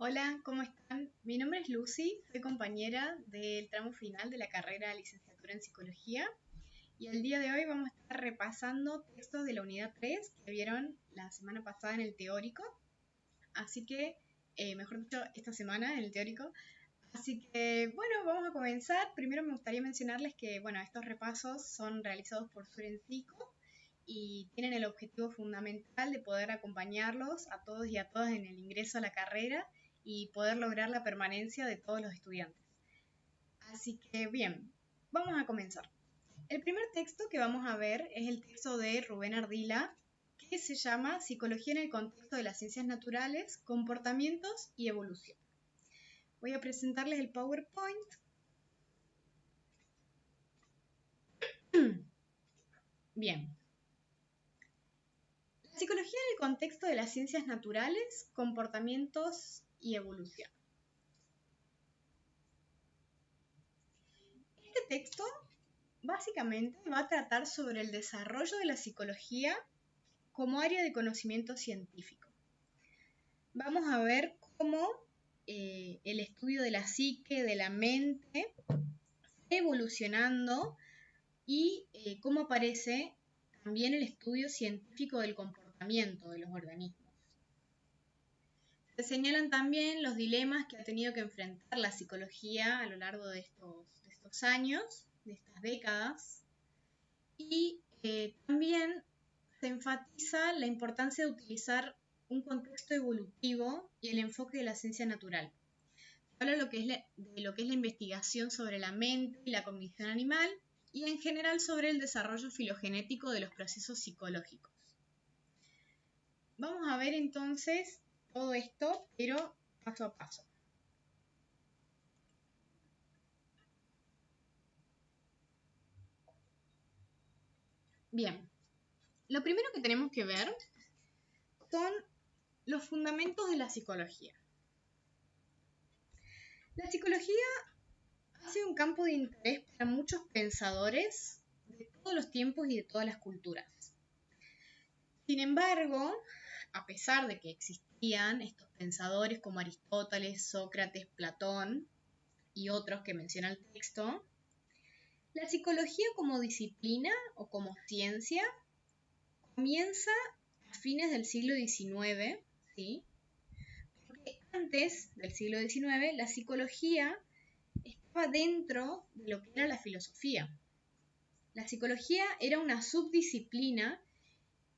Hola, ¿cómo están? Mi nombre es Lucy, soy compañera del tramo final de la carrera de licenciatura en psicología y el día de hoy vamos a estar repasando textos de la unidad 3 que vieron la semana pasada en el teórico, así que, mejor dicho, esta semana en el teórico. Así que, bueno, vamos a comenzar. Primero me gustaría mencionarles que, bueno, estos repasos son realizados por Surensico y tienen el objetivo fundamental de poder acompañarlos a todos y a todas en el ingreso a la carrera y poder lograr la permanencia de todos los estudiantes. Así que, bien, vamos a comenzar. El primer texto que vamos a ver es el texto de Rubén Ardila, que se llama Psicología en el contexto de las ciencias naturales, comportamientos y evolución. Voy a presentarles el PowerPoint. Bien. La psicología en el contexto de las ciencias naturales, comportamientos y evolución. Este texto básicamente va a tratar sobre el desarrollo de la psicología como área de conocimiento científico. Vamos a ver cómo el estudio de la psique, de la mente, fue evolucionando y cómo aparece también el estudio científico del comportamiento de los organismos. Se señalan también los dilemas que ha tenido que enfrentar la psicología a lo largo de estos años, de estas décadas, y también se enfatiza la importancia de utilizar un contexto evolutivo y el enfoque de la ciencia natural. Habla de lo que es la investigación sobre la mente y la cognición animal y en general sobre el desarrollo filogenético de los procesos psicológicos. Vamos a ver entonces todo esto, pero paso a paso. Bien, lo primero que tenemos que ver son los fundamentos de la psicología. La psicología ha sido un campo de interés para muchos pensadores de todos los tiempos y de todas las culturas. Sin embargo, a pesar de que existían estos pensadores como Aristóteles, Sócrates, Platón y otros que menciona el texto, la psicología como disciplina o como ciencia comienza a fines del siglo XIX, ¿sí? Porque antes del siglo XIX la psicología estaba dentro de lo que era la filosofía. La psicología era una subdisciplina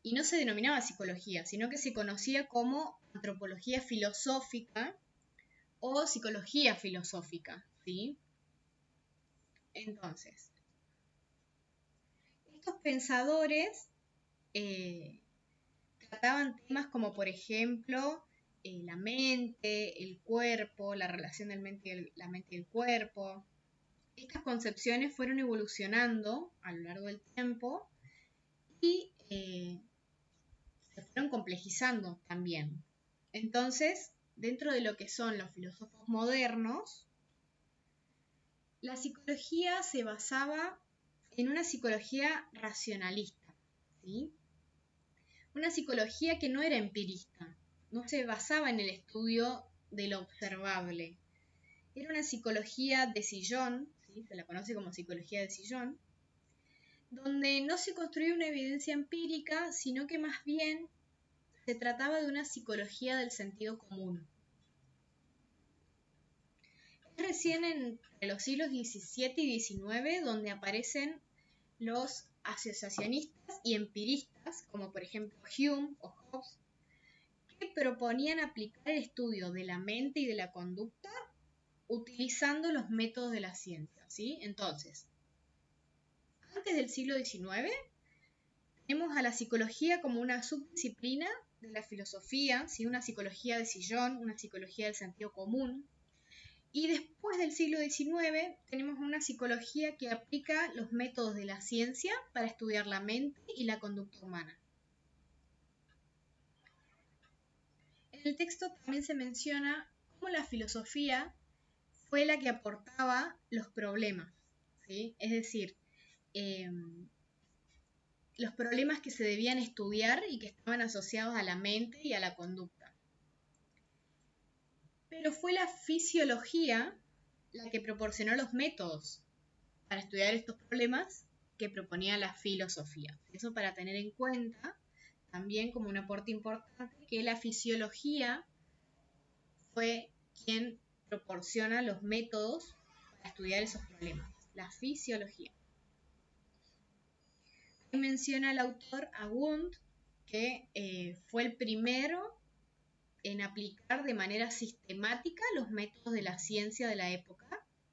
y no se denominaba psicología, sino que se conocía como antropología filosófica o psicología filosófica, ¿sí? Entonces, estos pensadores trataban temas como, por ejemplo, la mente, el cuerpo, la relación de la mente y el cuerpo. Estas concepciones fueron evolucionando a lo largo del tiempo y se fueron complejizando también. Entonces, dentro de lo que son los filósofos modernos, la psicología se basaba en una psicología racionalista, ¿sí? Una psicología que no era empirista, no se basaba en el estudio de lo observable. Era una psicología de sillón, ¿sí? Se la conoce como psicología de sillón, donde no se construía una evidencia empírica, sino que más bien se trataba de una psicología del sentido común. Es recién entre los siglos XVII y XIX donde aparecen los asociacionistas y empiristas, como por ejemplo Hume o Hobbes, que proponían aplicar el estudio de la mente y de la conducta utilizando los métodos de la ciencia, ¿sí? Entonces, antes del siglo XIX, tenemos a la psicología como una subdisciplina de la filosofía, ¿sí? Una psicología de sillón, una psicología del sentido común. Y después del siglo XIX tenemos una psicología que aplica los métodos de la ciencia para estudiar la mente y la conducta humana. En el texto también se menciona cómo la filosofía fue la que aportaba los problemas, ¿sí? Es decir, los problemas que se debían estudiar y que estaban asociados a la mente y a la conducta. pero fue la fisiología la que proporcionó los métodos para estudiar estos problemas que proponía la filosofía. Eso para tener en cuenta también como un aporte importante que la fisiología fue quien proporciona los métodos para estudiar esos problemas. La fisiología. Menciona el autor a Wundt que fue el primero en aplicar de manera sistemática los métodos de la ciencia de la época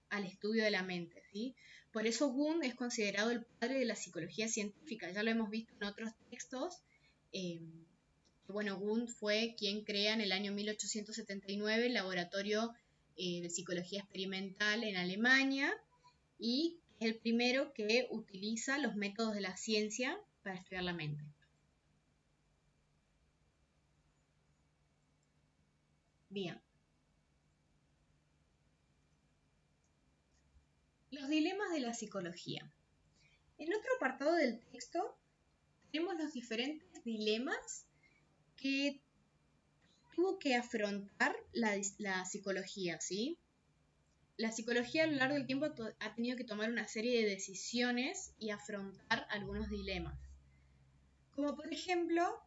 al estudio de la mente, ¿sí? Por eso Wundt es considerado el padre de la psicología científica. Ya lo hemos visto en otros textos. Wundt fue quien crea en el año 1879 el laboratorio de psicología experimental en Alemania y es el primero que utiliza los métodos de la ciencia para estudiar la mente. Bien. Los dilemas de la psicología. En otro apartado del texto tenemos los diferentes dilemas que tuvo que afrontar la psicología, ¿sí? La psicología a lo largo del tiempo ha tenido que tomar una serie de decisiones y afrontar algunos dilemas. Como por ejemplo,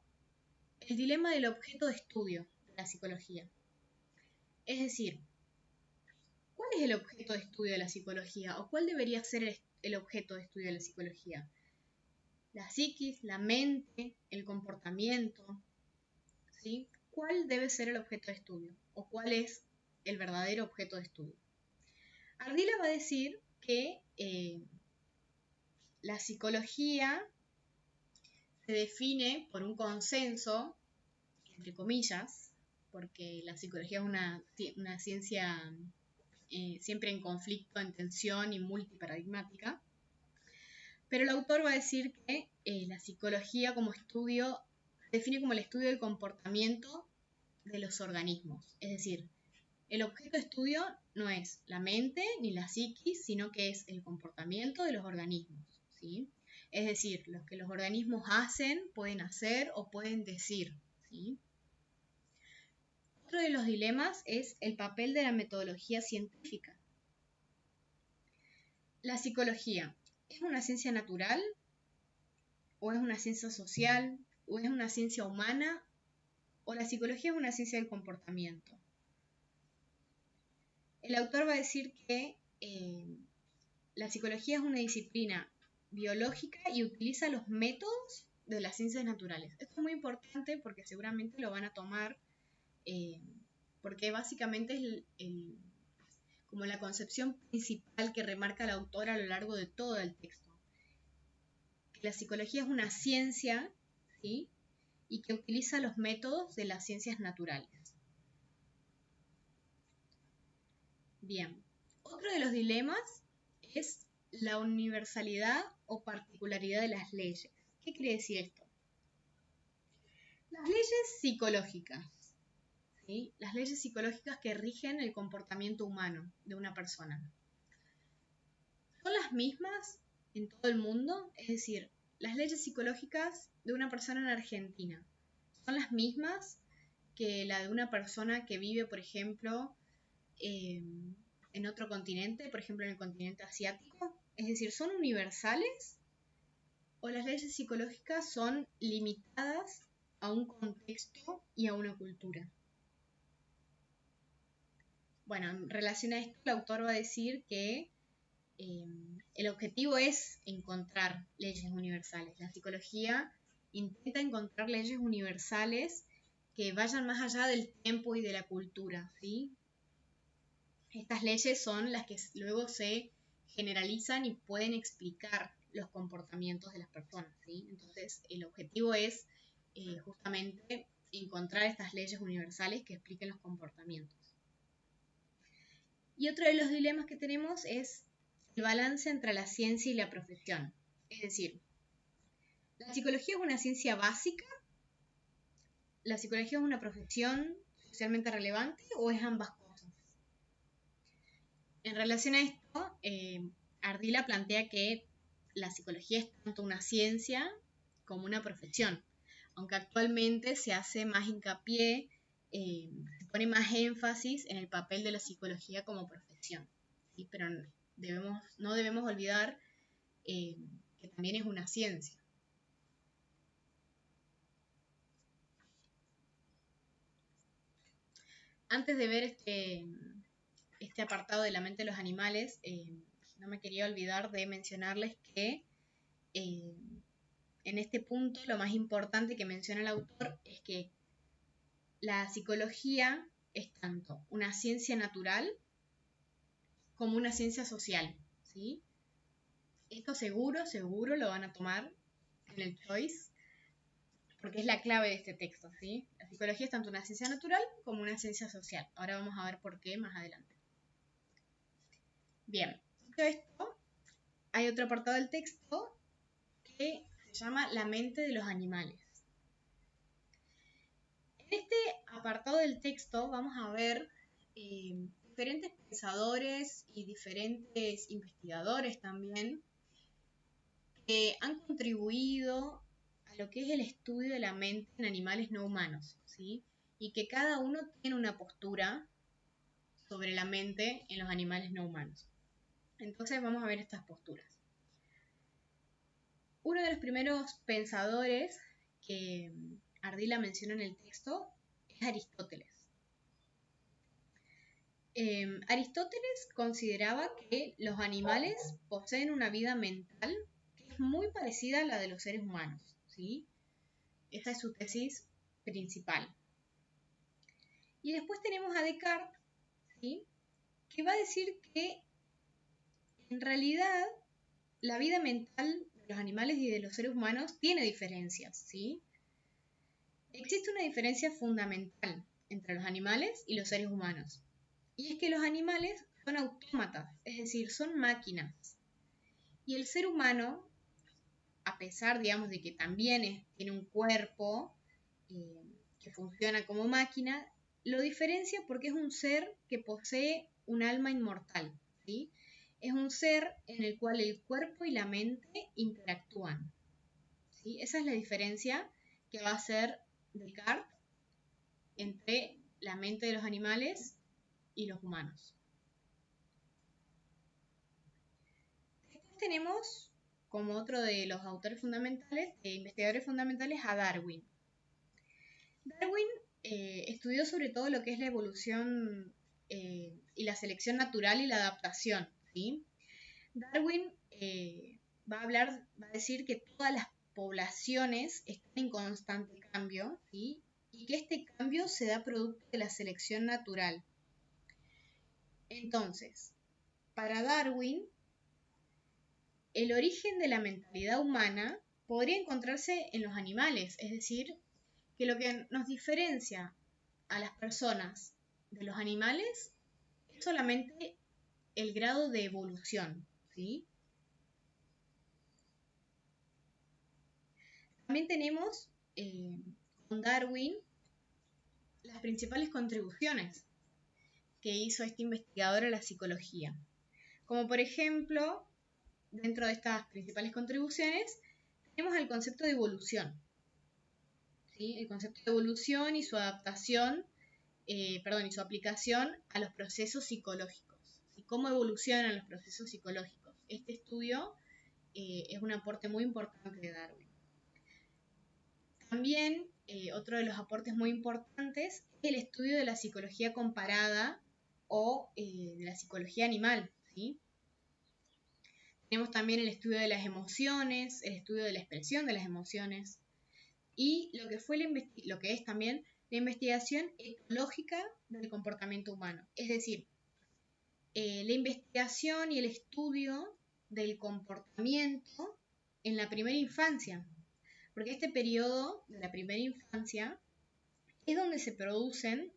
el dilema del objeto de estudio de la psicología. Es decir, ¿cuál es el objeto de estudio de la psicología? ¿O cuál debería ser el objeto de estudio de la psicología? La psiquis, la mente, el comportamiento, ¿sí? ¿Cuál debe ser el objeto de estudio? ¿O cuál es el verdadero objeto de estudio? Ardila va a decir que la psicología se define por un consenso, entre comillas, porque la psicología es una ciencia siempre en conflicto, en tensión y multiparadigmática. Pero el autor va a decir que la psicología como estudio se define como el estudio del comportamiento de los organismos. Es decir, el objeto de estudio no es la mente ni la psiquis, sino que es el comportamiento de los organismos, ¿sí? Es decir, lo que los organismos hacen, pueden hacer o pueden decir, ¿sí? Otro de los dilemas es el papel de la metodología científica. La psicología, ¿es una ciencia natural? ¿O es una ciencia social? ¿O es una ciencia humana? ¿O la psicología es una ciencia del comportamiento? El autor va a decir que la psicología es una disciplina biológica y utiliza los métodos de las ciencias naturales. Esto es muy importante porque seguramente lo van a tomar porque básicamente es como la concepción principal que remarca el autor a lo largo de todo el texto. Que la psicología es una ciencia, ¿sí? Y que utiliza los métodos de las ciencias naturales. Bien, otro de los dilemas es la universalidad o particularidad de las leyes. ¿Qué quiere decir esto? Las leyes psicológicas, ¿sí? Las leyes psicológicas que rigen el comportamiento humano de una persona. ¿Son las mismas en todo el mundo? Es decir, las leyes psicológicas de una persona en Argentina son las mismas que la de una persona que vive, por ejemplo, en otro continente, por ejemplo en el continente asiático. Es decir, ¿son universales o las leyes psicológicas son limitadas a un contexto y a una cultura? Bueno, en relación a esto, el autor va a decir que el objetivo es encontrar leyes universales. La psicología intenta encontrar leyes universales que vayan más allá del tiempo y de la cultura, ¿sí? Estas leyes son las que luego se generalizan y pueden explicar los comportamientos de las personas, ¿sí? Entonces, el objetivo es justamente encontrar estas leyes universales que expliquen los comportamientos. Y otro de los dilemas que tenemos es el balance entre la ciencia y la profesión. Es decir, ¿la psicología es una ciencia básica? ¿La psicología es una profesión socialmente relevante o es ambas cosas? En relación a esto, Ardila plantea que la psicología es tanto una ciencia como una profesión, aunque actualmente se hace más hincapié, se pone más énfasis en el papel de la psicología como profesión, ¿sí? Pero no debemos olvidar que también es una ciencia. Antes de ver este apartado de la mente de los animales, no me quería olvidar de mencionarles que en este punto lo más importante que menciona el autor es que la psicología es tanto una ciencia natural como una ciencia social, ¿sí? Esto seguro lo van a tomar en el choice, porque es la clave de este texto, ¿sí? La psicología es tanto una ciencia natural como una ciencia social. Ahora vamos a ver por qué más adelante. Bien, dicho esto, hay otro apartado del texto que se llama la mente de los animales. En este apartado del texto vamos a ver diferentes pensadores y diferentes investigadores también que han contribuido a lo que es el estudio de la mente en animales no humanos, ¿sí? Y que cada uno tiene una postura sobre la mente en los animales no humanos. Entonces vamos a ver estas posturas. Uno de los primeros pensadores que Ardila menciona en el texto es Aristóteles. Aristóteles consideraba que los animales poseen una vida mental que es muy parecida a la de los seres humanos, ¿sí? Esa es su tesis principal. Y después tenemos a Descartes, ¿sí? Que va a decir que en realidad la vida mental de los animales y de los seres humanos tiene diferencias, ¿sí? Existe una diferencia fundamental entre los animales y los seres humanos. Y es que los animales son autómatas, es decir, son máquinas. Y el ser humano, a pesar, digamos, de que también tiene un cuerpo que funciona como máquina, lo diferencia porque es un ser que posee un alma inmortal, ¿sí? Es un ser en el cual el cuerpo y la mente interactúan, ¿sí? Esa es la diferencia que va a hacer Descartes entre la mente de los animales y los humanos. Después tenemos, como otro de los autores fundamentales, investigadores fundamentales, a Darwin. Darwin estudió sobre todo lo que es la evolución y la selección natural y la adaptación, ¿sí? Darwin va a decir que todas las poblaciones están en constante cambio, ¿sí? Y que este cambio se da producto de la selección natural. Entonces, para Darwin, el origen de la mentalidad humana podría encontrarse en los animales, es decir, que lo que nos diferencia a las personas de los animales es solamente el grado de evolución, ¿sí? También tenemos con Darwin las principales contribuciones que hizo este investigador a la psicología. Como por ejemplo, dentro de estas principales contribuciones, tenemos el concepto de evolución. ¿Sí? El concepto de evolución y su adaptación, y su aplicación a los procesos psicológicos. ¿Sí? Cómo evolucionan los procesos psicológicos. Este estudio es un aporte muy importante de Darwin. También otro de los aportes muy importantes es el estudio de la psicología comparada o de la psicología animal, ¿sí? Tenemos también el estudio de las emociones, el estudio de la expresión de las emociones y lo que es también la investigación ecológica del comportamiento humano. Es decir, la investigación y el estudio del comportamiento en la primera infancia. Porque este periodo de la primera infancia es donde se producen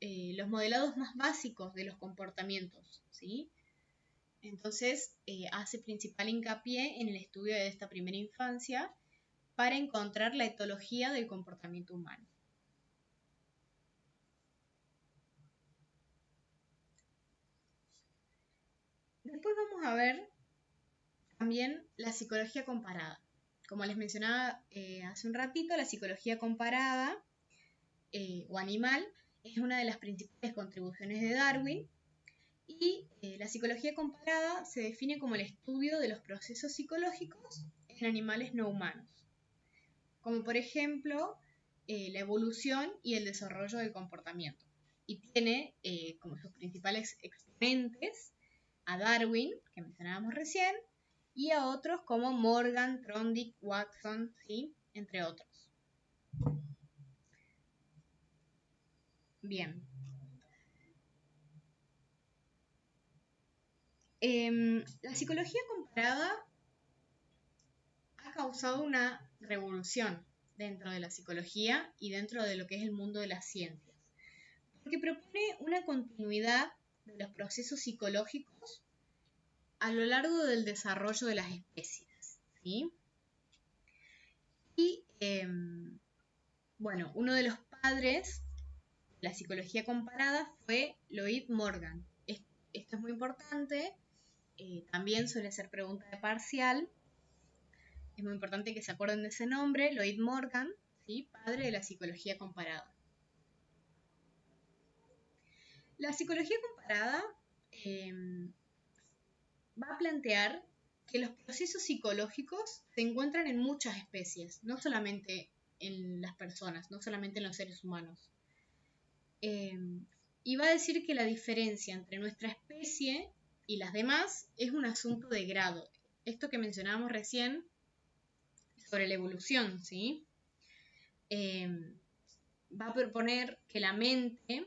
los modelados más básicos de los comportamientos, ¿sí? Entonces hace principal hincapié en el estudio de esta primera infancia para encontrar la etología del comportamiento humano. Después vamos a ver también la psicología comparada. Como les mencionaba hace un ratito, la psicología comparada o animal es una de las principales contribuciones de Darwin. Y la psicología comparada se define como el estudio de los procesos psicológicos en animales no humanos, como por ejemplo la evolución y el desarrollo del comportamiento. Y tiene como sus principales exponentes a Darwin, que mencionábamos recién, y a otros como Morgan, Trondijk, Watson, ¿sí? Entre otros. Bien. La psicología comparada ha causado una revolución dentro de la psicología y dentro de lo que es el mundo de las ciencias, porque propone una continuidad de los procesos psicológicos a lo largo del desarrollo de las especies, ¿sí? Y bueno, uno de los padres de la psicología comparada fue Lloyd Morgan. Esto es muy importante, también suele ser pregunta de parcial. Es muy importante que se acuerden de ese nombre, Lloyd Morgan, ¿sí? Padre de la psicología comparada. La psicología comparada va a plantear que los procesos psicológicos se encuentran en muchas especies, no solamente en las personas, no solamente en los seres humanos. Y va a decir que la diferencia entre nuestra especie y las demás es un asunto de grado. Esto que mencionábamos recién sobre la evolución, ¿sí? Va a proponer que la mente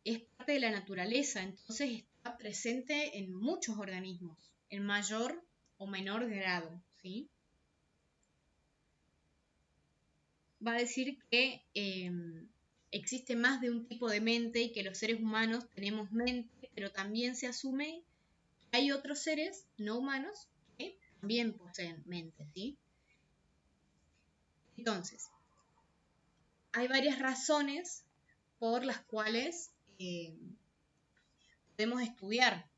es parte de la naturaleza, entonces está presente en muchos organismos, en mayor o menor grado, ¿sí? Va a decir que existe más de un tipo de mente y que los seres humanos tenemos mente, pero también se asume que hay otros seres no humanos que también poseen mente, ¿sí? Entonces, hay varias razones por las cuales podemos estudiar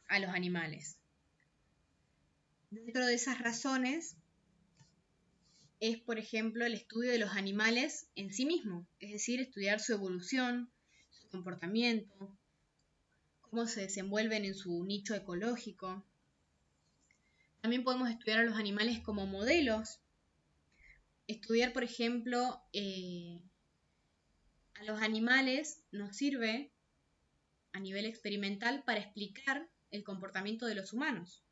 a los animales. Dentro de esas razones es, por ejemplo, el estudio de los animales en sí mismo, es decir, estudiar su evolución, su comportamiento, cómo se desenvuelven en su nicho ecológico. También podemos estudiar a los animales como modelos. Estudiar, por ejemplo, a los animales nos sirve a nivel experimental para explicar el comportamiento de los humanos,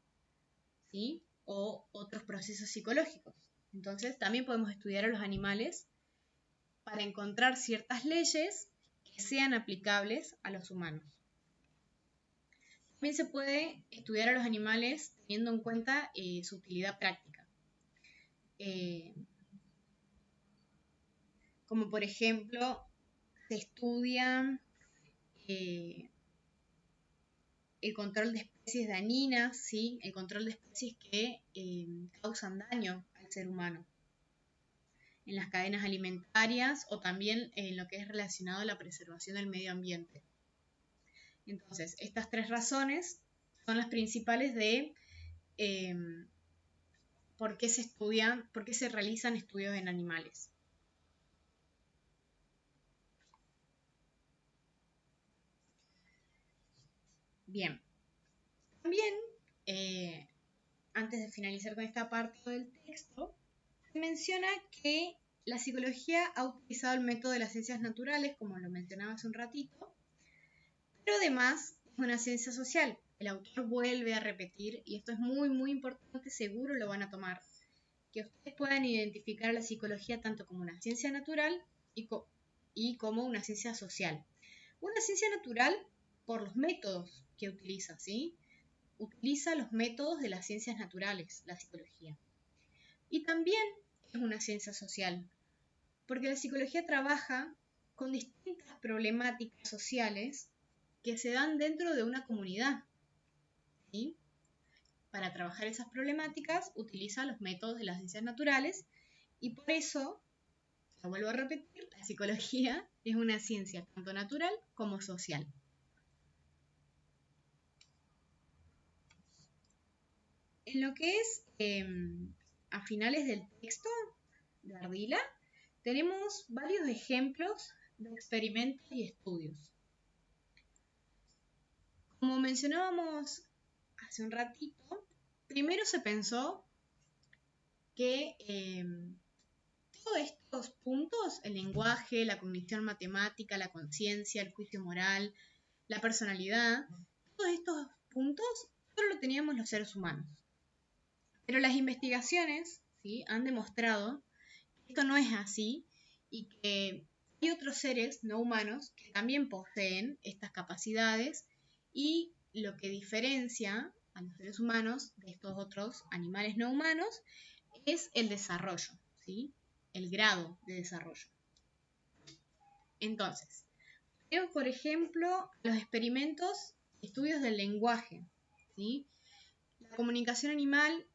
¿sí? O otros procesos psicológicos. Entonces, también podemos estudiar a los animales para encontrar ciertas leyes que sean aplicables a los humanos. También se puede estudiar a los animales teniendo en cuenta su utilidad práctica. Como por ejemplo, se estudia el control de especies dañinas, ¿sí? El control de especies que causan daño al ser humano en las cadenas alimentarias o también en lo que es relacionado a la preservación del medio ambiente. Entonces, estas tres razones son las principales de por qué se realizan estudios en animales. Bien, también, antes de finalizar con esta parte del texto, se menciona que la psicología ha utilizado el método de las ciencias naturales, como lo mencionaba hace un ratito, pero además es una ciencia social. El autor vuelve a repetir, y esto es muy, muy importante, seguro lo van a tomar, que ustedes puedan identificar a la psicología tanto como una ciencia natural y como una ciencia social. Una ciencia natural por los métodos que utiliza, ¿sí? Utiliza los métodos de las ciencias naturales, la psicología. Y también es una ciencia social, porque la psicología trabaja con distintas problemáticas sociales que se dan dentro de una comunidad, ¿sí? Para trabajar esas problemáticas utiliza los métodos de las ciencias naturales y por eso, lo vuelvo a repetir, la psicología es una ciencia tanto natural como social. En lo que es a finales del texto de Ardila, tenemos varios ejemplos de experimentos y estudios. Como mencionábamos hace un ratito, primero se pensó que todos estos puntos, el lenguaje, la cognición matemática, la conciencia, el juicio moral, la personalidad, todos estos puntos solo lo teníamos los seres humanos. Pero las investigaciones, ¿sí?, han demostrado que esto no es así y que hay otros seres no humanos que también poseen estas capacidades, y lo que diferencia a los seres humanos de estos otros animales no humanos es el desarrollo, ¿sí?, el grado de desarrollo. Entonces, tenemos, por ejemplo, los experimentos y estudios del lenguaje, ¿sí? La comunicación animal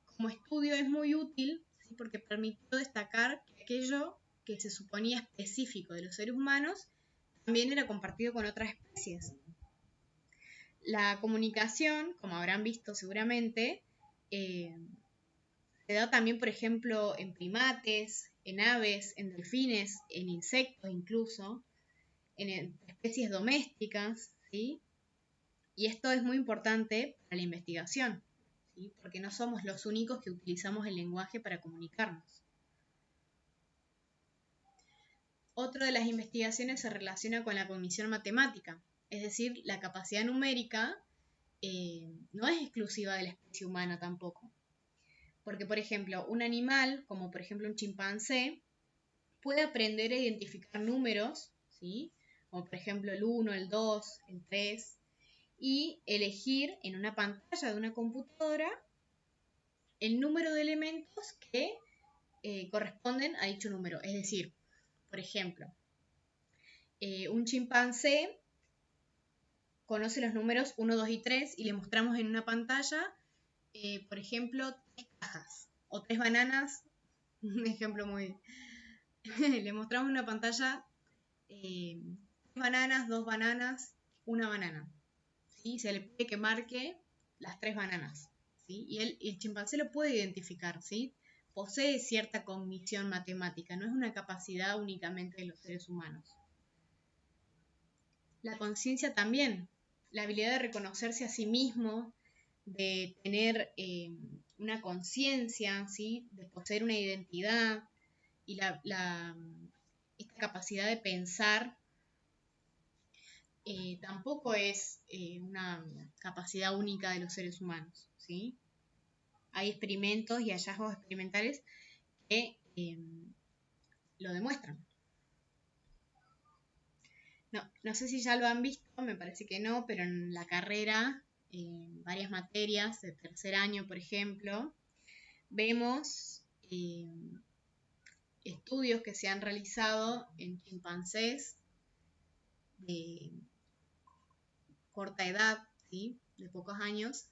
como estudio es muy útil, ¿sí?, porque permitió destacar que aquello que se suponía específico de los seres humanos también era compartido con otras especies. La comunicación, como habrán visto seguramente, se da también, por ejemplo, en primates, en aves, en delfines, en insectos incluso, en especies domésticas, ¿sí? Y esto es muy importante para la investigación, ¿sí?, porque no somos los únicos que utilizamos el lenguaje para comunicarnos. Otra de las investigaciones se relaciona con la cognición matemática, es decir, la capacidad numérica no es exclusiva de la especie humana tampoco. Porque, por ejemplo, un animal, como por ejemplo un chimpancé, puede aprender a identificar números, ¿sí?, como por ejemplo el 1, el 2, el 3, y elegir en una pantalla de una computadora el número de elementos que corresponden a dicho número. Es decir, por ejemplo, un chimpancé conoce los números 1, 2 y 3 y le mostramos en una pantalla, por ejemplo, 3 cajas o 3 bananas. Un ejemplo muy... le mostramos en una pantalla 3 bananas, 2 bananas, 1 banana. ¿Sí? Se le pide que marque las 3 bananas, ¿sí? Y el chimpancé lo puede identificar, ¿sí? Posee cierta cognición matemática, no es una capacidad únicamente de los seres humanos. La conciencia también, la habilidad de reconocerse a sí mismo, de tener una conciencia, ¿sí?, de poseer una identidad, y esta capacidad de pensar tampoco es una capacidad única de los seres humanos, ¿sí? Hay experimentos y hallazgos experimentales que lo demuestran. No sé si ya lo han visto, me parece que no, pero en la carrera, en varias materias de tercer año, por ejemplo, vemos estudios que se han realizado en chimpancés de corta edad, ¿sí?, de pocos años,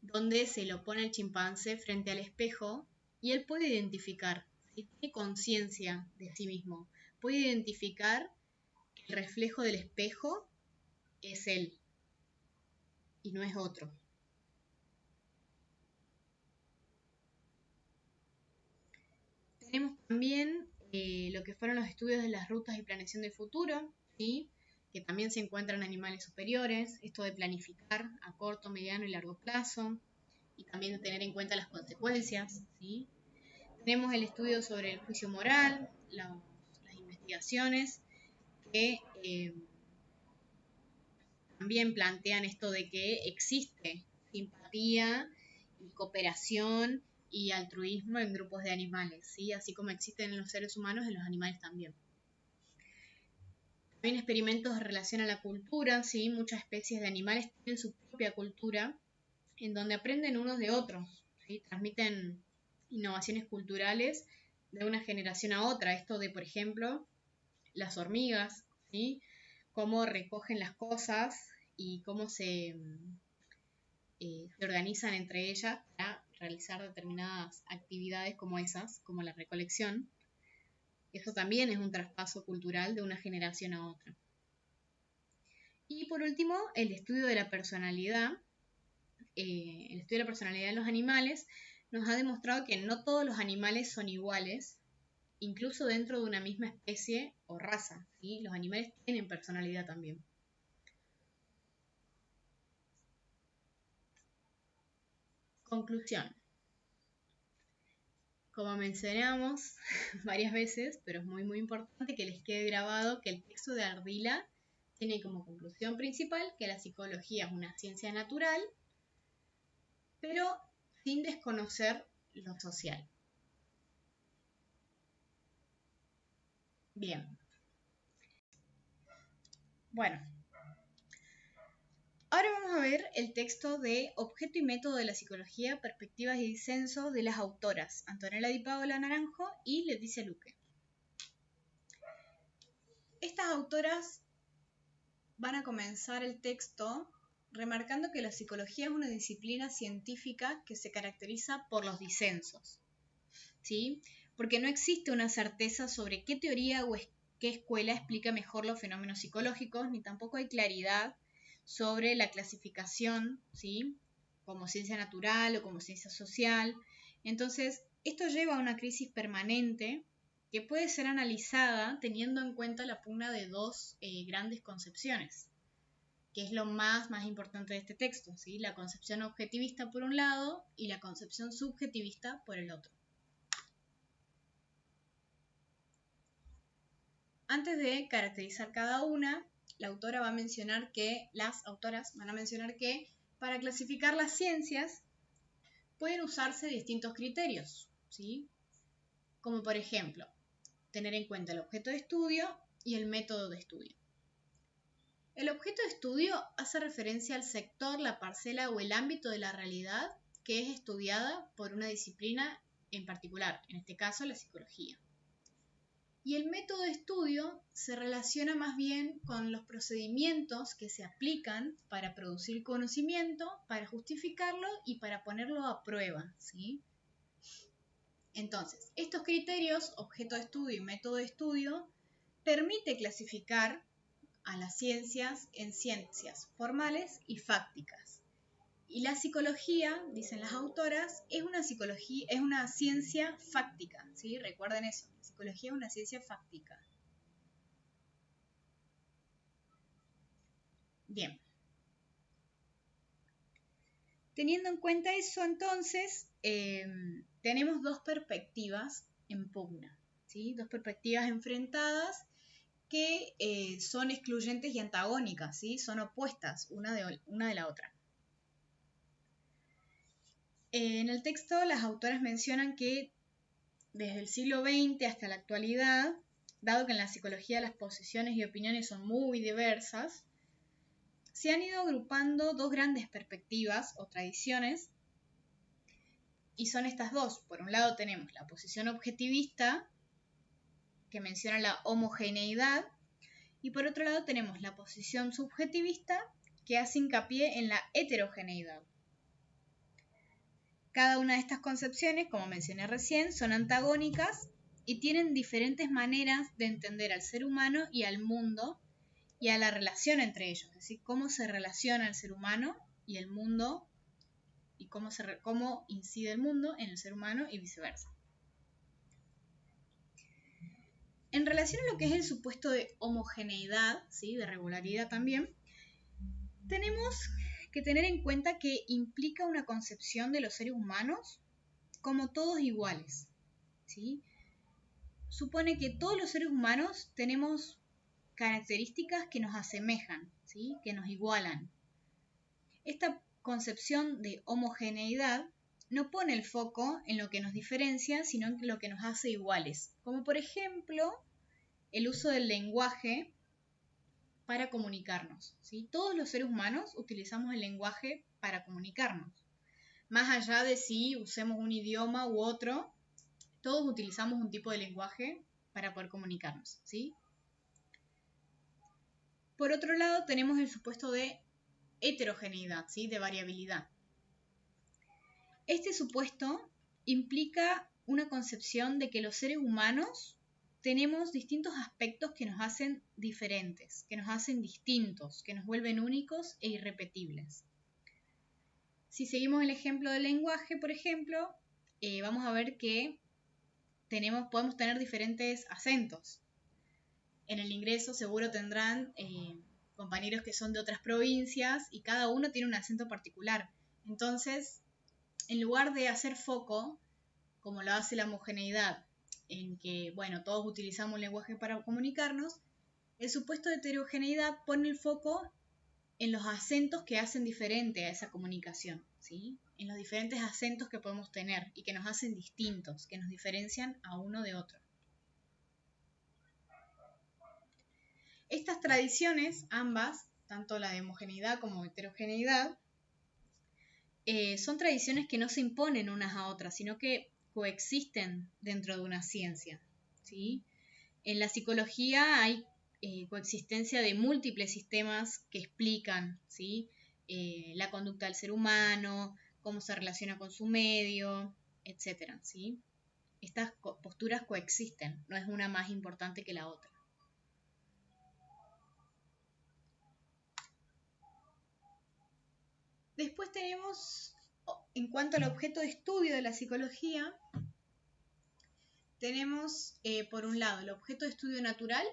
donde se lo pone el chimpancé frente al espejo y él puede identificar, ¿sí?, tiene conciencia de sí mismo, puede identificar que el reflejo del espejo es él y no es otro. Tenemos también lo que fueron los estudios de las rutas y planeación del futuro, ¿sí?, que también se encuentran en animales superiores, esto de planificar a corto, mediano y largo plazo, y también de tener en cuenta las consecuencias, ¿sí? Tenemos el estudio sobre el juicio moral, las investigaciones que también plantean esto de que existe simpatía y cooperación y altruismo en grupos de animales, ¿sí?, así como existen en los seres humanos, en los animales también. También experimentos en relación a la cultura, ¿sí? Muchas especies de animales tienen su propia cultura, en donde aprenden unos de otros, ¿sí?, transmiten innovaciones culturales de una generación a otra. Esto de, por ejemplo, las hormigas, ¿sí?, cómo recogen las cosas y cómo se organizan entre ellas para realizar determinadas actividades como esas, como la recolección. Eso también es un traspaso cultural de una generación a otra. Y por último, el estudio de la personalidad. El estudio de la personalidad de los animales nos ha demostrado que no todos los animales son iguales, incluso dentro de una misma especie o raza, ¿sí? Los animales tienen personalidad también. Conclusión. Como mencionamos varias veces, pero es muy importante que les quede grabado que el texto de Ardila tiene como conclusión principal que la psicología es una ciencia natural, pero sin desconocer lo social. Bien. Bueno, ahora vamos a ver el texto de Objeto y método de la psicología, perspectivas y disenso de las autoras Antonella Di Paola Naranjo y Leticia Luque. Estas autoras van a comenzar el texto remarcando que la psicología es una disciplina científica que se caracteriza por los disensos, ¿sí? Porque no existe una certeza sobre qué teoría o qué escuela explica mejor los fenómenos psicológicos, ni tampoco hay claridad sobre la clasificación, ¿sí? Como ciencia natural o como ciencia social. Entonces, esto lleva a una crisis permanente que puede ser analizada teniendo en cuenta la pugna de dos grandes concepciones, que es lo más importante de este texto, ¿sí? La concepción objetivista por un lado y la concepción subjetivista por el otro. Antes de caracterizar cada una, la autora va a mencionar que, las autoras van a mencionar que para clasificar las ciencias pueden usarse distintos criterios, ¿sí? Como por ejemplo, tener en cuenta el objeto de estudio y el método de estudio. El objeto de estudio hace referencia al sector, la parcela o el ámbito de la realidad que es estudiada por una disciplina en particular, en este caso la psicología. Y el método de estudio se relaciona más bien con los procedimientos que se aplican para producir conocimiento, para justificarlo y para ponerlo a prueba, ¿sí? Entonces, estos criterios, objeto de estudio y método de estudio, permite clasificar a las ciencias en ciencias formales y fácticas. Y la psicología, dicen las autoras, es una ciencia fáctica, ¿sí? Recuerden eso, la psicología es una ciencia fáctica. Bien. Teniendo en cuenta eso, entonces, tenemos dos perspectivas en pugna, ¿sí? Dos perspectivas enfrentadas que son excluyentes y antagónicas, ¿sí? Son opuestas una de la otra. En el texto, las autoras mencionan que desde el siglo XX hasta la actualidad, dado que en la psicología las posiciones y opiniones son muy diversas, se han ido agrupando dos grandes perspectivas o tradiciones, y son estas dos. Por un lado tenemos la posición objetivista, que menciona la homogeneidad, y por otro lado tenemos la posición subjetivista, que hace hincapié en la heterogeneidad. Cada una de estas concepciones, como mencioné recién, son antagónicas y tienen diferentes maneras de entender al ser humano y al mundo y a la relación entre ellos, es decir, cómo se relaciona el ser humano y el mundo y cómo incide el mundo en el ser humano y viceversa. En relación a lo que es el supuesto de homogeneidad, ¿sí? De regularidad también, tenemos que tener en cuenta que implica una concepción de los seres humanos como todos iguales, ¿sí? Supone que todos los seres humanos tenemos características que nos asemejan, ¿sí? Que nos igualan. Esta concepción de homogeneidad no pone el foco en lo que nos diferencia, sino en lo que nos hace iguales, como por ejemplo el uso del lenguaje para comunicarnos, ¿sí? Todos los seres humanos utilizamos el lenguaje para comunicarnos. Más allá de si usemos un idioma u otro, todos utilizamos un tipo de lenguaje para poder comunicarnos, ¿sí? Por otro lado, tenemos el supuesto de heterogeneidad, ¿sí? De variabilidad. Este supuesto implica una concepción de que los seres humanos tenemos distintos aspectos que nos hacen diferentes, que nos hacen distintos, que nos vuelven únicos e irrepetibles. Si seguimos el ejemplo del lenguaje, por ejemplo, vamos a ver que podemos tener diferentes acentos. En el ingreso seguro tendrán compañeros que son de otras provincias y cada uno tiene un acento particular. Entonces, en lugar de hacer foco, como lo hace la homogeneidad, en que, bueno, todos utilizamos un lenguaje para comunicarnos, el supuesto de heterogeneidad pone el foco en los acentos que hacen diferente a esa comunicación, ¿sí? En los diferentes acentos que podemos tener y que nos hacen distintos, que nos diferencian a uno de otro. Estas tradiciones, ambas, tanto la de homogeneidad como heterogeneidad, son tradiciones que no se imponen unas a otras, sino que coexisten dentro de una ciencia, ¿sí? En la psicología hay coexistencia de múltiples sistemas que explican, ¿sí? La conducta del ser humano, cómo se relaciona con su medio, etc., ¿sí? Estas posturas coexisten, no es una más importante que la otra. Después tenemos, en cuanto al objeto de estudio de la psicología, tenemos por un lado el objeto de estudio natural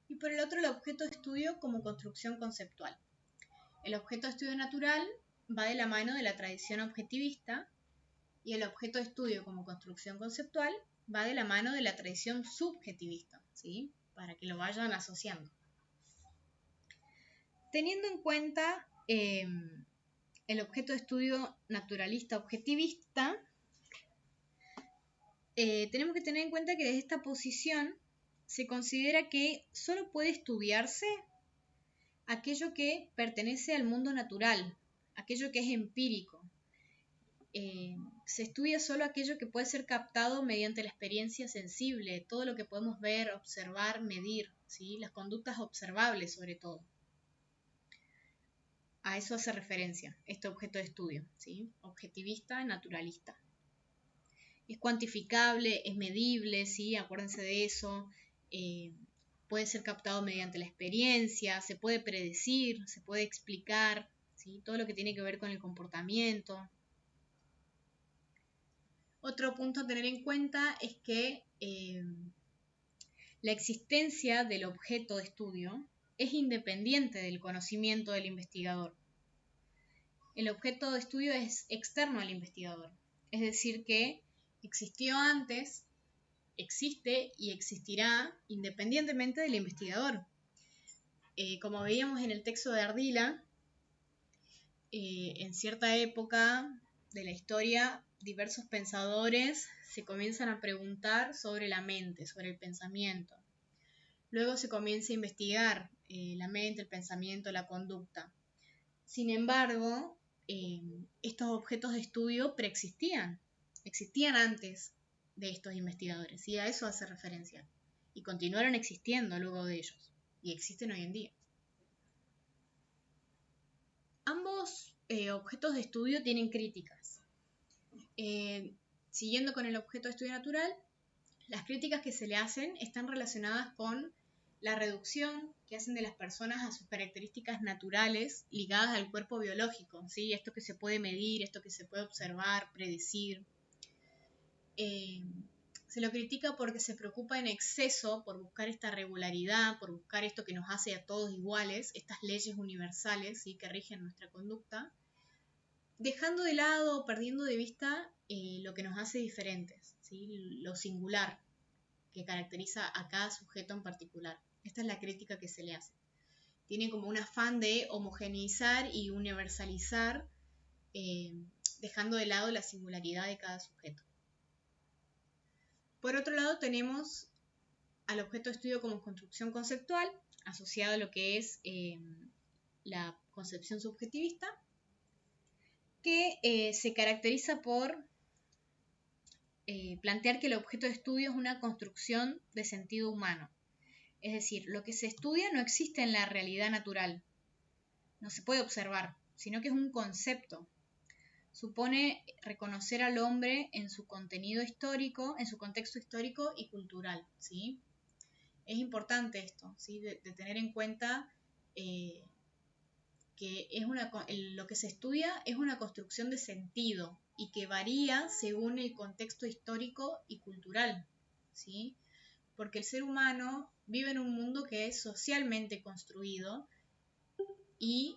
y por el otro el objeto de estudio como construcción conceptual. El objeto de estudio natural va de la mano de la tradición objetivista y el objeto de estudio como construcción conceptual va de la mano de la tradición subjetivista, ¿sí? Para que lo vayan asociando. Teniendo en cuenta el objeto de estudio naturalista objetivista, tenemos que tener en cuenta que desde esta posición se considera que solo puede estudiarse aquello que pertenece al mundo natural, aquello que es empírico. Se estudia solo aquello que puede ser captado mediante la experiencia sensible, todo lo que podemos ver, observar, medir, ¿sí? Las conductas observables sobre todo. A eso hace referencia este objeto de estudio, ¿sí? Objetivista, naturalista. Es cuantificable, es medible, ¿sí? Acuérdense de eso. Puede ser captado mediante la experiencia, se puede predecir, se puede explicar, ¿sí? Todo lo que tiene que ver con el comportamiento. Otro punto a tener en cuenta es que la existencia del objeto de estudio es independiente del conocimiento del investigador. El objeto de estudio es externo al investigador, es decir que existió antes, existe y existirá independientemente del investigador. Como veíamos en el texto de Ardila, en cierta época de la historia, diversos pensadores se comienzan a preguntar sobre la mente, sobre el pensamiento. Luego se comienza a investigar la mente, el pensamiento, la conducta. Sin embargo, estos objetos de estudio preexistían, existían antes de estos investigadores, y a eso hace referencia. Y continuaron existiendo luego de ellos, y existen hoy en día. Ambos objetos de estudio tienen críticas. Siguiendo con el objeto de estudio natural, las críticas que se le hacen están relacionadas con la reducción que hacen de las personas a sus características naturales ligadas al cuerpo biológico, ¿sí? Esto que se puede medir, esto que se puede observar, predecir. Se lo critica porque se preocupa en exceso por buscar esta regularidad, por buscar esto que nos hace a todos iguales, estas leyes universales, ¿sí? Que rigen nuestra conducta, dejando de lado o perdiendo de vista lo que nos hace diferentes, ¿sí? Lo singular que caracteriza a cada sujeto en particular. Esta es la crítica que se le hace. Tiene como un afán de homogeneizar y universalizar, dejando de lado la singularidad de cada sujeto. Por otro lado, tenemos al objeto de estudio como construcción conceptual, asociado a lo que es la concepción subjetivista, que se caracteriza por plantear que el objeto de estudio es una construcción de sentido humano. Es decir, lo que se estudia no existe en la realidad natural, no se puede observar, sino que es un concepto. Supone reconocer al hombre en su contenido histórico, en su contexto histórico y cultural, ¿sí? Es importante esto, ¿sí? de tener en cuenta que lo que se estudia es una construcción de sentido y que varía según el contexto histórico y cultural, ¿sí? Porque el ser humano vive en un mundo que es socialmente construido y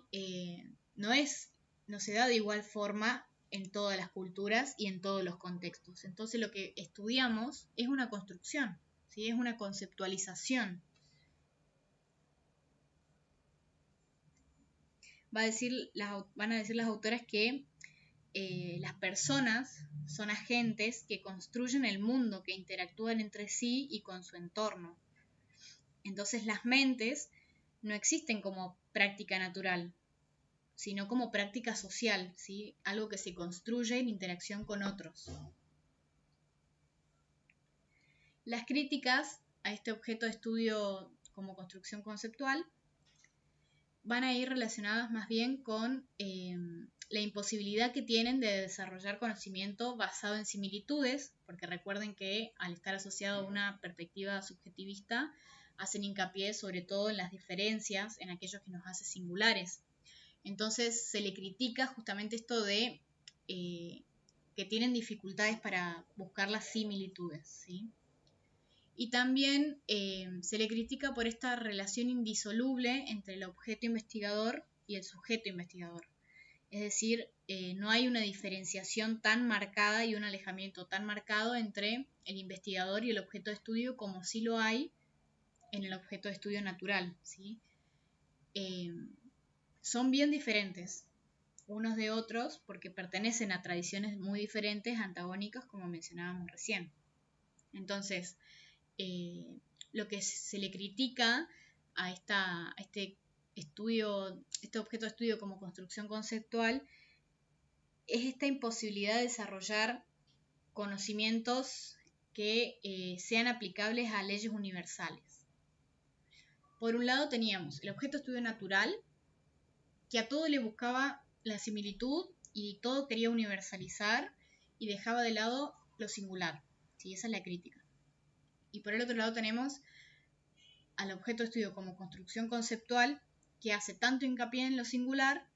no se da de igual forma en todas las culturas y en todos los contextos. Entonces lo que estudiamos es una construcción, ¿sí? Es una conceptualización. Van a decir las autoras que las personas son agentes que construyen el mundo, que interactúan entre sí y con su entorno. Entonces las mentes no existen como práctica natural, sino como práctica social, ¿sí? Algo que se construye en interacción con otros. Las críticas a este objeto de estudio como construcción conceptual van a ir relacionadas más bien con la imposibilidad que tienen de desarrollar conocimiento basado en similitudes, porque recuerden que al estar asociado a una perspectiva subjetivista, hacen hincapié sobre todo en las diferencias, en aquello que nos hace singulares. Entonces se le critica justamente esto de que tienen dificultades para buscar las similitudes, ¿sí? Y también se le critica por esta relación indisoluble entre el objeto investigador y el sujeto investigador. Es decir, no hay una diferenciación tan marcada y un alejamiento tan marcado entre el investigador y el objeto de estudio como sí lo hay en el objeto de estudio natural, ¿sí? Son bien diferentes unos de otros porque pertenecen a tradiciones muy diferentes, antagónicas, como mencionábamos recién. Entonces, lo que se le critica a este estudio, este objeto de estudio como construcción conceptual, es esta imposibilidad de desarrollar conocimientos que sean aplicables a leyes universales. Por un lado teníamos el objeto de estudio natural, que a todo le buscaba la similitud y todo quería universalizar y dejaba de lado lo singular. ¿Sí? Esa es la crítica. Y por el otro lado tenemos al objeto de estudio como construcción conceptual, que hace tanto hincapié en lo singular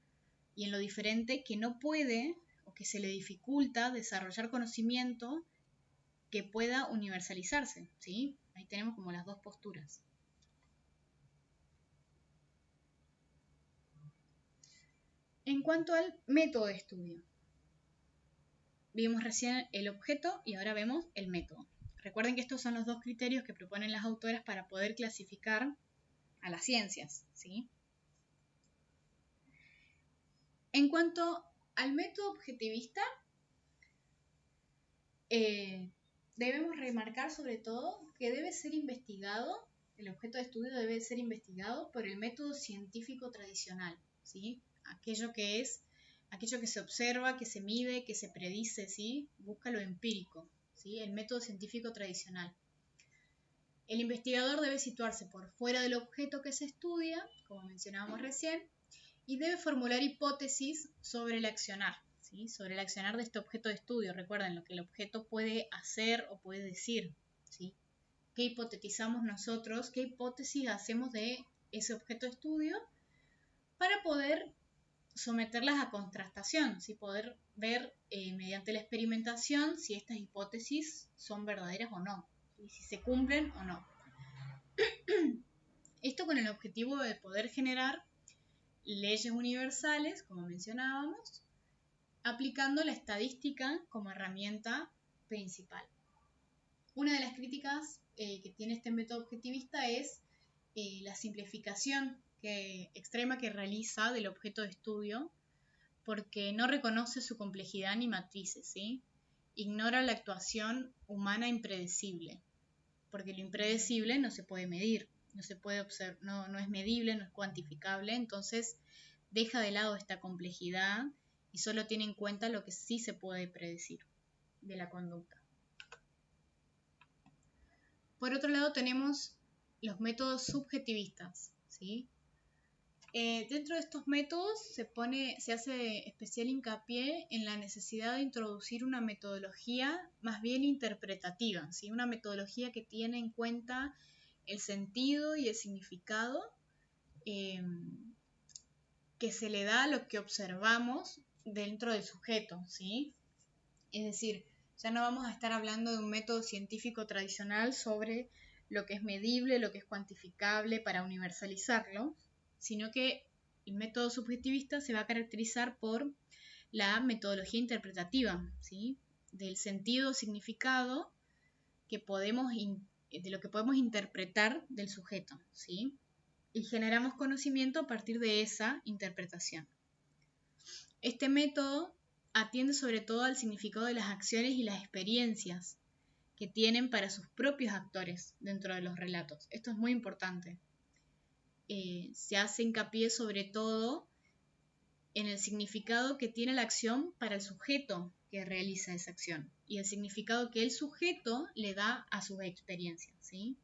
y en lo diferente que no puede o que se le dificulta desarrollar conocimiento que pueda universalizarse, ¿sí? Ahí tenemos como las dos posturas. En cuanto al método de estudio, vimos recién el objeto y ahora vemos el método. Recuerden que estos son los dos criterios que proponen las autoras para poder clasificar a las ciencias, ¿sí? En cuanto al método objetivista, debemos remarcar sobre todo que debe ser investigado, el objeto de estudio debe ser investigado por el método científico tradicional, ¿sí? Aquello que se observa, que se mide, que se predice, ¿sí? Busca lo empírico, ¿sí? El método científico tradicional. El investigador debe situarse por fuera del objeto que se estudia, como mencionábamos recién, y debe formular hipótesis sobre el accionar, ¿sí? Sobre el accionar de este objeto de estudio. Recuerden lo que el objeto puede hacer o puede decir, ¿sí? ¿Qué hipotetizamos nosotros? ¿Qué hipótesis hacemos de ese objeto de estudio para poder someterlas a contrastación, ¿sí? Poder ver mediante la experimentación si estas hipótesis son verdaderas o no, y si se cumplen o no. Esto con el objetivo de poder generar leyes universales, como mencionábamos, aplicando la estadística como herramienta principal. Una de las críticas que tiene este método objetivista es la simplificación extrema que realiza del objeto de estudio, porque no reconoce su complejidad ni matrices, ¿sí? Ignora la actuación humana impredecible, porque lo impredecible no se puede medir, no se puede observar, no es medible, no es cuantificable, entonces deja de lado esta complejidad y solo tiene en cuenta lo que sí se puede predecir de la conducta. Por otro lado tenemos los métodos subjetivistas, ¿sí? Dentro de estos métodos se hace especial hincapié en la necesidad de introducir una metodología más bien interpretativa, ¿sí? Una metodología que tiene en cuenta el sentido y el significado, que que se le da a lo que observamos dentro del sujeto, ¿sí? Es decir, ya no vamos a estar hablando de un método científico tradicional sobre lo que es medible, lo que es cuantificable para universalizarlo, sino que el método subjetivista se va a caracterizar por la metodología interpretativa, ¿sí? Del sentido o significado que de lo que podemos interpretar del sujeto, ¿sí? Y generamos conocimiento a partir de esa interpretación. Este método atiende sobre todo al significado de las acciones y las experiencias que tienen para sus propios actores dentro de los relatos. Esto es muy importante. Se hace hincapié sobre todo en el significado que tiene la acción para el sujeto que realiza esa acción y el significado que el sujeto le da a sus experiencias, ¿sí?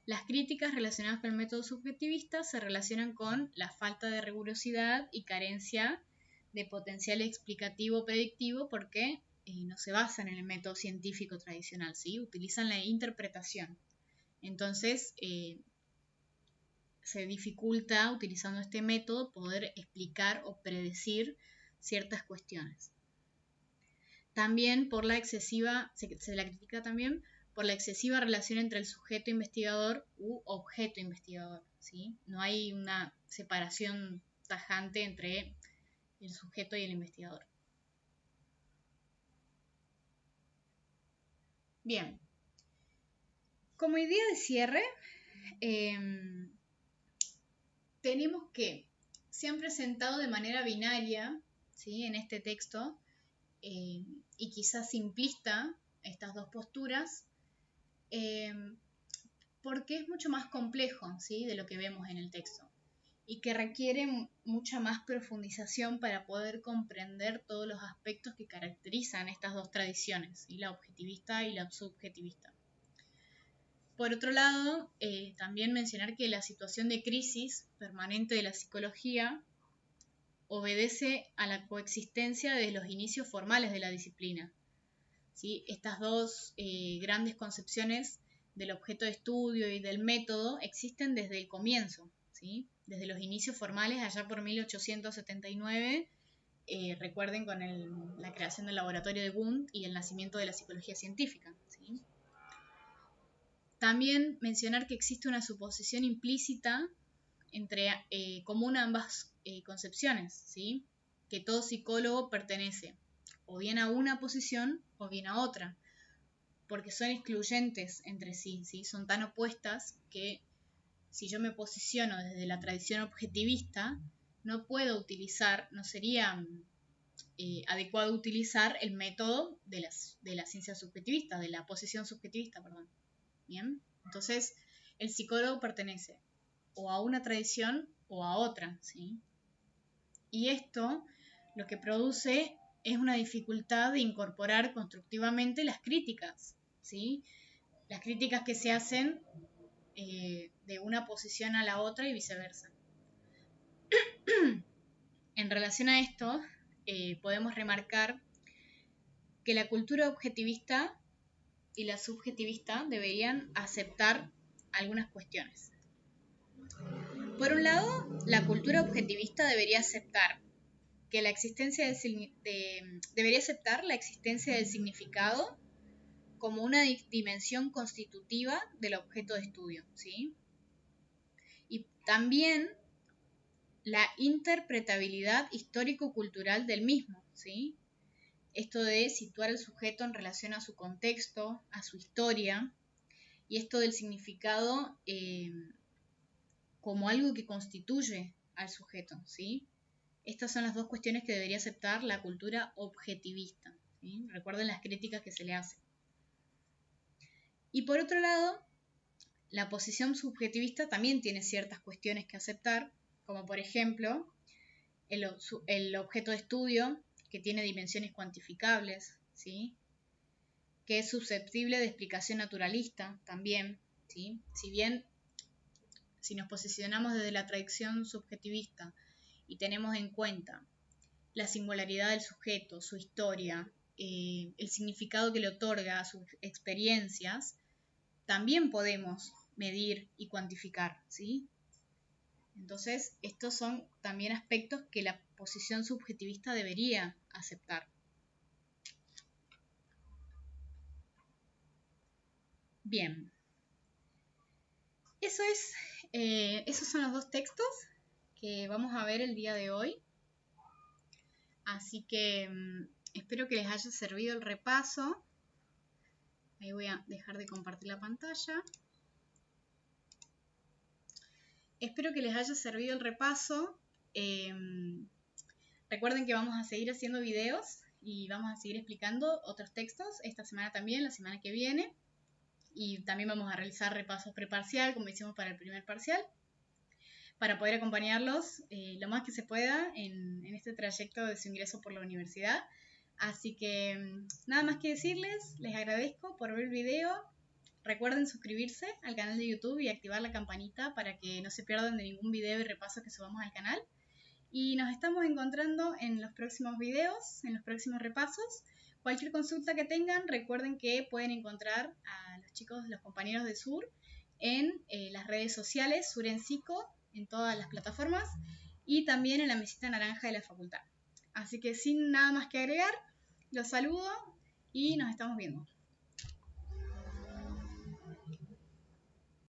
Las críticas relacionadas con el método subjetivista se relacionan con la falta de rigurosidad y carencia de potencial explicativo predictivo porque no se basan en el método científico tradicional, ¿sí? Utilizan la interpretación. Entonces, se dificulta utilizando este método poder explicar o predecir ciertas cuestiones. También por la excesiva, se la critica también por la excesiva relación entre el sujeto investigador u objeto investigador, ¿sí? No hay una separación tajante entre el sujeto y el investigador. Bien, como idea de cierre, tenemos que se han presentado de manera binaria, ¿sí? En este texto, y quizás simplista, estas dos posturas, porque es mucho más complejo, ¿sí? De lo que vemos en el texto y que requiere mucha más profundización para poder comprender todos los aspectos que caracterizan estas dos tradiciones, ¿sí? La objetivista y la subjetivista. Por otro lado, también mencionar que la situación de crisis permanente de la psicología obedece a la coexistencia de los inicios formales de la disciplina, ¿sí? Estas dos grandes concepciones del objeto de estudio y del método existen desde el comienzo, ¿sí? Desde los inicios formales, allá por 1879, recuerden con la creación del laboratorio de Wundt y el nacimiento de la psicología científica, ¿sí? También mencionar que existe una suposición implícita común a ambas concepciones, ¿sí? Que todo psicólogo pertenece o bien a una posición o bien a otra, porque son excluyentes entre sí, ¿sí? Son tan opuestas que si yo me posiciono desde la tradición objetivista, no puedo utilizar, no sería adecuado utilizar el método de la ciencia subjetivista, de la posición subjetivista, perdón. ¿Bien? Entonces, el psicólogo pertenece o a una tradición o a otra, ¿sí? Y esto lo que produce es una dificultad de incorporar constructivamente las críticas, ¿sí? Las críticas que se hacen de una posición a la otra y viceversa. En relación a esto, podemos remarcar que la cultura objetivista y la subjetivista deberían aceptar algunas cuestiones. Por un lado, la cultura objetivista debería aceptar que debería aceptar la existencia del significado como una dimensión constitutiva del objeto de estudio, ¿sí? Y también la interpretabilidad histórico-cultural del mismo, ¿sí? Esto de situar al sujeto en relación a su contexto, a su historia, y esto del significado como algo que constituye al sujeto, ¿sí? Estas son las dos cuestiones que debería aceptar la cultura objetivista, ¿sí? Recuerden las críticas que se le hacen. Y por otro lado, la posición subjetivista también tiene ciertas cuestiones que aceptar, como por ejemplo el objeto de estudio que tiene dimensiones cuantificables, ¿sí? Que es susceptible de explicación naturalista también, ¿sí? Si bien, si nos posicionamos desde la tradición subjetivista y tenemos en cuenta la singularidad del sujeto, su historia, el significado que le otorga a sus experiencias, también podemos medir y cuantificar, ¿sí? Entonces, estos son también aspectos que la posición subjetivista debería aceptar. Bien, esos son los dos textos que vamos a ver el día de hoy. Así que espero que les haya servido el repaso. Ahí voy a dejar de compartir la pantalla. Espero que les haya servido el repaso. Recuerden que vamos a seguir haciendo videos y vamos a seguir explicando otros textos esta semana también, la semana que viene. Y también vamos a realizar repasos preparcial, como hicimos para el primer parcial, para poder acompañarlos lo más que se pueda en este trayecto de su ingreso por la universidad. Así que nada más que decirles, les agradezco por ver el video. Recuerden suscribirse al canal de YouTube y activar la campanita para que no se pierdan de ningún video y repaso que subamos al canal. Y nos estamos encontrando en los próximos videos, en los próximos repasos. Cualquier consulta que tengan, recuerden que pueden encontrar a los chicos, los compañeros de Sur, en las redes sociales, Sur en Psico, en todas las plataformas, y también en la mesita naranja de la facultad. Así que sin nada más que agregar, los saludo y nos estamos viendo.